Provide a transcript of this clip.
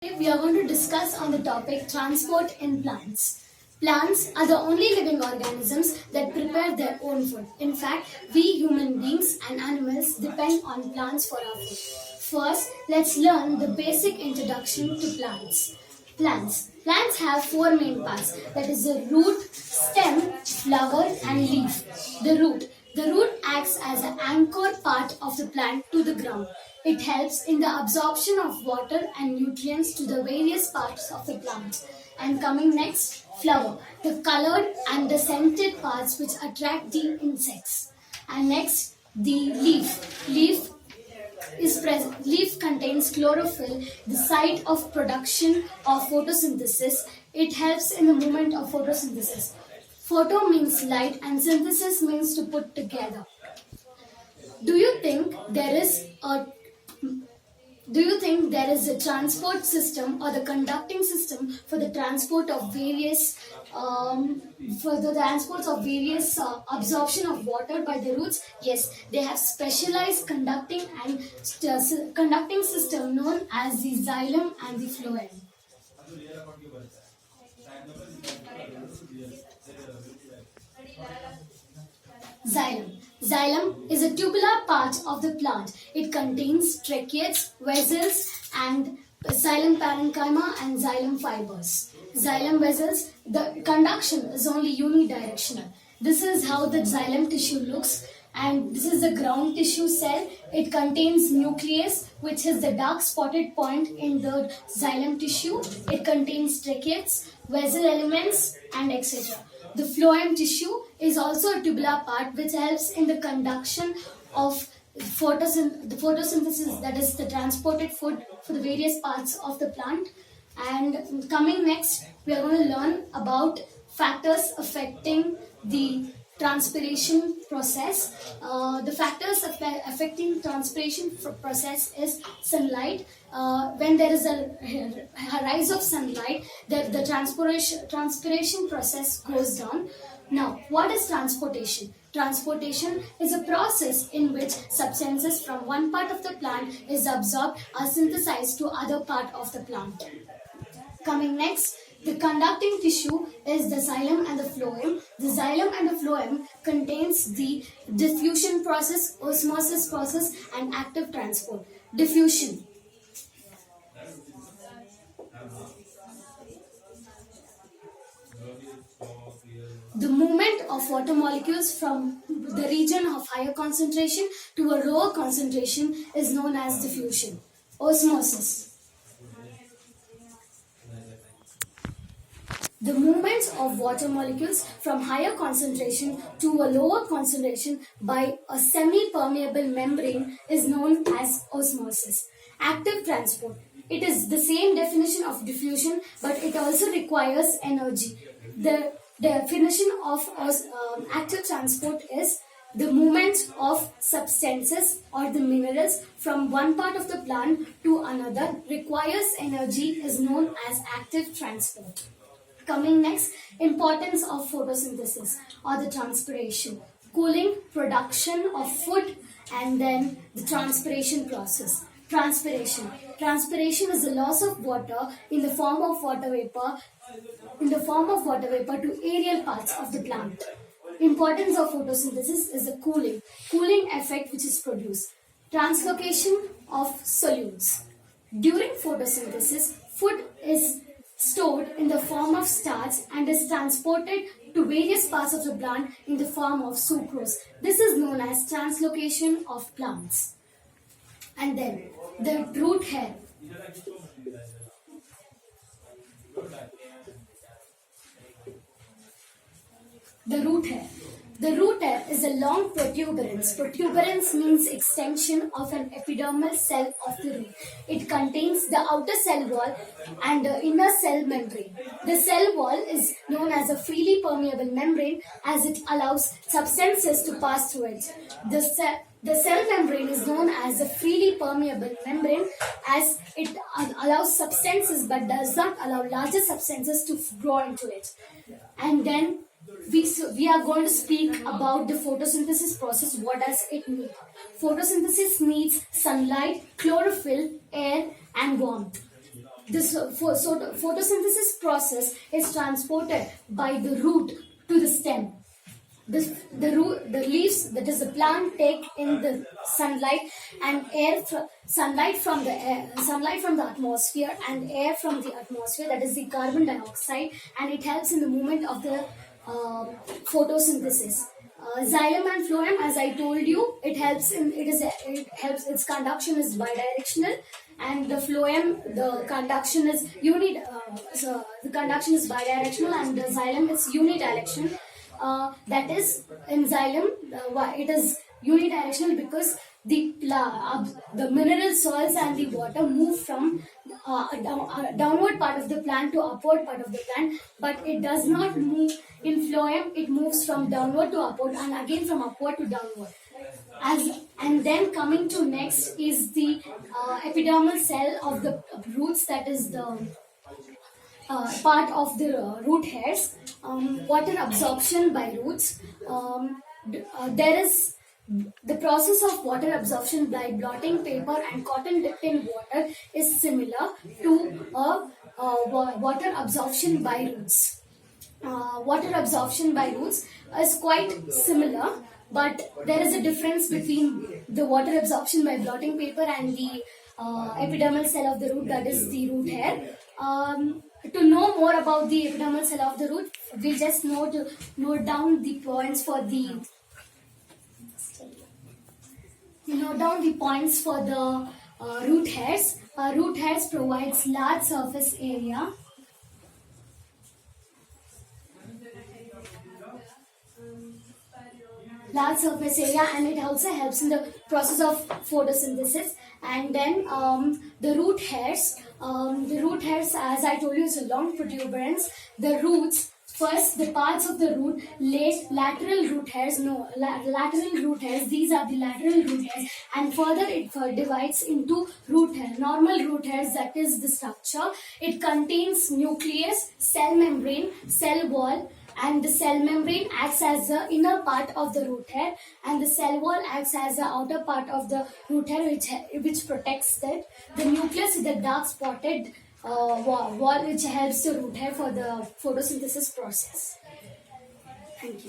Today we are going to discuss on the topic transport in plants. Plants are the only living organisms that prepare their own food. In fact, we human beings and animals depend on plants for our food. First, let's learn the basic introduction to plants. Plants have four main parts, that is the root, stem, flower and leaf. The root acts as an anchor part of the plant to the ground. It helps in the absorption of water and nutrients to the various parts of the plant. And coming next, flower, the colored and the scented parts which attract the insects. And next, the leaf. Leaf contains chlorophyll, the site of production of photosynthesis. It helps in the movement of photosynthesis. Photo means light and synthesis means to put together. Do you think there is a transport system or the conducting system for the transport of various absorption of water by the roots? Yes, they have specialized conducting system known as the xylem and the phloem. Xylem. Xylem is a tubular part of the plant. It contains tracheids, vessels, and xylem parenchyma and xylem fibers. Xylem vessels, the conduction is only unidirectional. This is how the xylem tissue looks, and this is the ground tissue cell. It contains nucleus, which is the dark spotted point in the xylem tissue. It contains tracheids, vessel elements, and etc. The phloem tissue is also a tubular part which helps in the conduction of the photosynthesis, that is the transported food for the various parts of the plant. And coming next, we are going to learn about factors affecting the transpiration process. The factors affecting transpiration process is sunlight. When there is a rise of sunlight, the transpiration process goes down. Now, what is transportation? Transportation is a process in which substances from one part of the plant is absorbed or synthesized to other part of the plant. Coming next, the conducting tissue is the xylem and the phloem. The xylem and the phloem contains the diffusion process, osmosis process, and active transport. Diffusion. The movement of water molecules from the region of higher concentration to a lower concentration is known as diffusion. Osmosis. The movements of water molecules from higher concentration to a lower concentration by a semi-permeable membrane is known as osmosis. Active transport. It is the same definition of diffusion, but it also requires energy. The definition of active transport is the movement of substances or the minerals from one part of the plant to another requires energy is known as active transport. Coming next, importance of photosynthesis or the transpiration. Cooling, production of food, and then the transpiration process. Transpiration. Transpiration is the loss of water in the form of water vapor to aerial parts of the plant. Importance of photosynthesis is the cooling effect which is produced. Translocation of solutes. During photosynthesis, food is stored in the form of starch and is transported to various parts of the plant in the form of sucrose. This is known as translocation of plants. And then the root hair. The root hair. The root hair is a long protuberance. Protuberance means extension of an epidermal cell of the root. It contains the outer cell wall and the inner cell membrane. The cell wall is known as a freely permeable membrane as it allows substances to pass through it. The cell membrane is known as a freely permeable membrane as it allows substances but does not allow larger substances to grow into it. And then we are going to speak about the photosynthesis process. What does it need? Photosynthesis needs sunlight, chlorophyll, air, and warmth. this photosynthesis process is transported by the root to the stem. The leaves, that is the plant, take in the sunlight and sunlight from the atmosphere and air from the atmosphere, that is the carbon dioxide, and it helps in the movement of the photosynthesis. Xylem and phloem, as I told you, it helps. Its conduction is bidirectional, and the phloem, the conduction is bidirectional, and the xylem is unidirectional. That is, in xylem, it is unidirectional because the mineral salts and the water move from downward part of the plant to upward part of the plant, but it does not move in phloem. It moves from downward to upward and again from upward to downward. And then coming to next is the epidermal cell of the roots, that is the part of the root hairs. Water absorption by roots. There is the process of water absorption by blotting paper and cotton dipped in water is similar to water absorption by roots. Water absorption by roots is quite similar, but there is a difference between the water absorption by blotting paper and the epidermal cell of the root, that is the root hair. To know more about the epidermal cell of the root, we just note down the points for the root hairs. Root hairs provides large surface area. And it also helps in the process of photosynthesis. And then the root hairs, as I told you, is a long protuberance. The roots, first the parts of the root, lateral root hairs. These are the lateral root hairs, and further it divides into root hair. Normal root hairs, that is the structure. It contains nucleus, cell membrane, cell wall, and the cell membrane acts as the inner part of the root hair, and the cell wall acts as the outer part of the root hair, which protects it. The nucleus is the dark spotted wall which helps the root hair for the photosynthesis process. Thank you.